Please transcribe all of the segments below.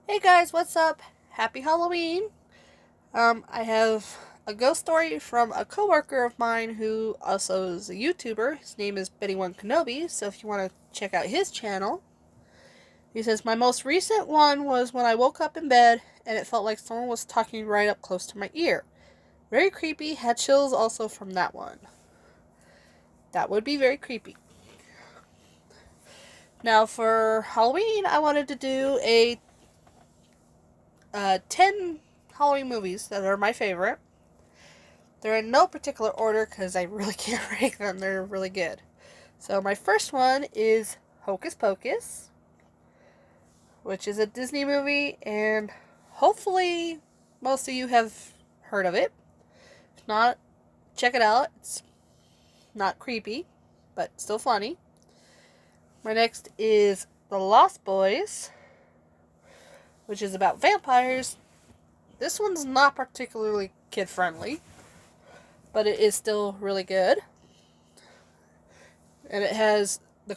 Hey guys, what's up? Happy Halloween! I have a ghost story from a coworker of mine who also is a YouTuber. His name is Benny One Kenobi, so if you want to check out his channel. He says, my most recent one was when I woke up in bed and it felt like someone was talking right up close to my ear. Very creepy, had chills also from that one. That would be very creepy. Now for Halloween, I wanted to do a 10 Halloween movies that are my favorite. They're in no particular order because I really can't rank them. They're really good. So my first one is Hocus Pocus, which is a Disney movie, and hopefully most of you have heard of it. If not, check it out. It's not creepy, but still funny. My next is The Lost Boys, which is about vampires. This one's not particularly kid-friendly, but it is still really good. And it has the,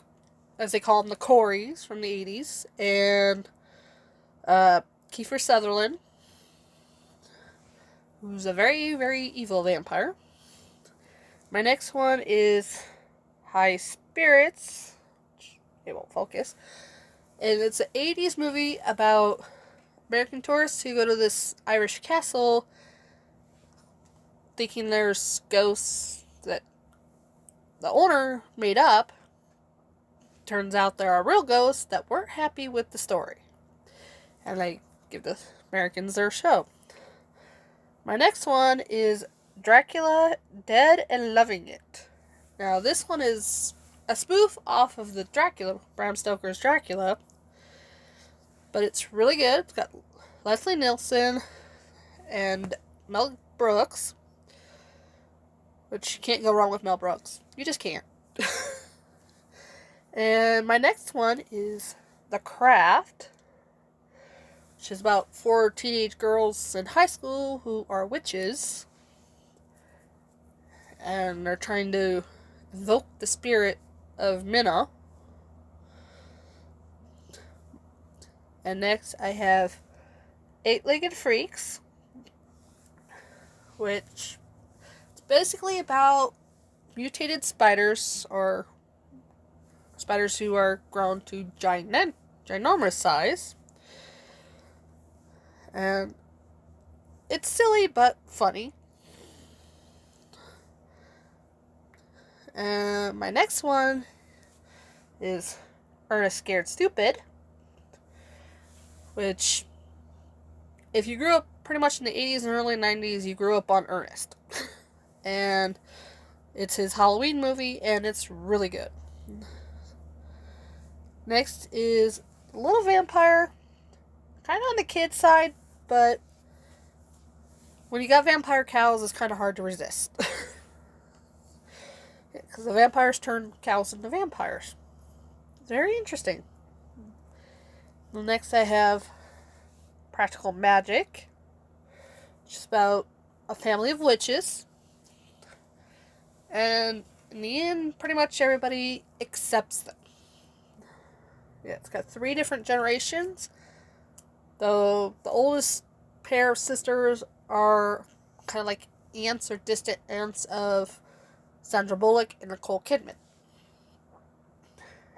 as they call them, the Coreys from the 80s, and Kiefer Sutherland, who's a very, very evil vampire. My next one is High Spirits. It won't focus. And it's an 80s movie about American tourists who go to this Irish castle thinking there's ghosts that the owner made up. Turns out there are real ghosts that weren't happy with the story. And they give the Americans their show. My next one is Dracula Dead and Loving It. Now, this one is a spoof off of the Dracula, Bram Stoker's Dracula, but it's really good. It's got Leslie Nielsen and Mel Brooks, which you can't go wrong with Mel Brooks. You just can't. And my next one is The Craft, which is about 4 teenage girls in high school who are witches, and they're trying to invoke the spirit of Minna. And next I have Eight-Legged Freaks, which is basically about mutated spiders, or spiders who are grown to ginormous size. And it's silly but funny. And my next one is Ernest Scared Stupid, which, if you grew up pretty much in the 80s and early 90s, you grew up on Ernest. And it's his Halloween movie, and it's really good. Next is Little Vampire. Kind of on the kid side, but when you got vampire cows, it's kind of hard to resist. Because the vampires turn cows into vampires. Very interesting. Next I have Practical Magic, which is about a family of witches. And in the end, pretty much everybody accepts them. Yeah, it's got 3 different generations. Though the oldest pair of sisters are kind of like aunts or distant aunts of Sandra Bullock and Nicole Kidman.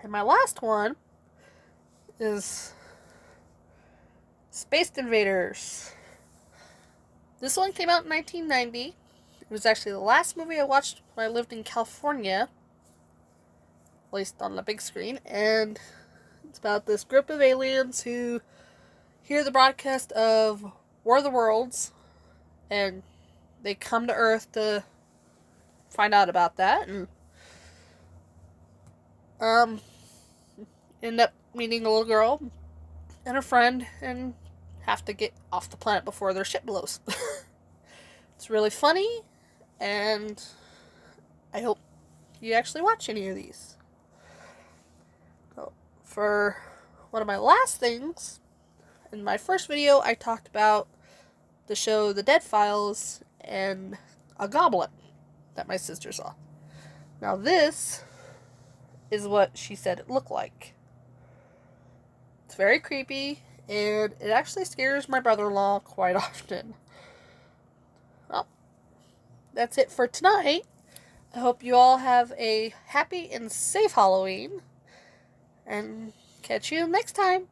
And my last one is Space Invaders. This one came out in 1990. It was actually the last movie I watched when I lived in California, at least on the big screen, and it's about this group of aliens who hear the broadcast of War of the Worlds, and they come to Earth to find out about that, and end up meeting a little girl and a friend, and have to get off the planet before their ship blows. It's really funny, and I hope you actually watch any of these. So, for one of my last things, in my first video I talked about the show The Dead Files and a goblin that my sister saw. Now this is what she said it looked like. It's very creepy. and it actually scares my brother-in-law quite often. Well, that's it for tonight. I hope you all have a happy and safe Halloween, and catch you next time.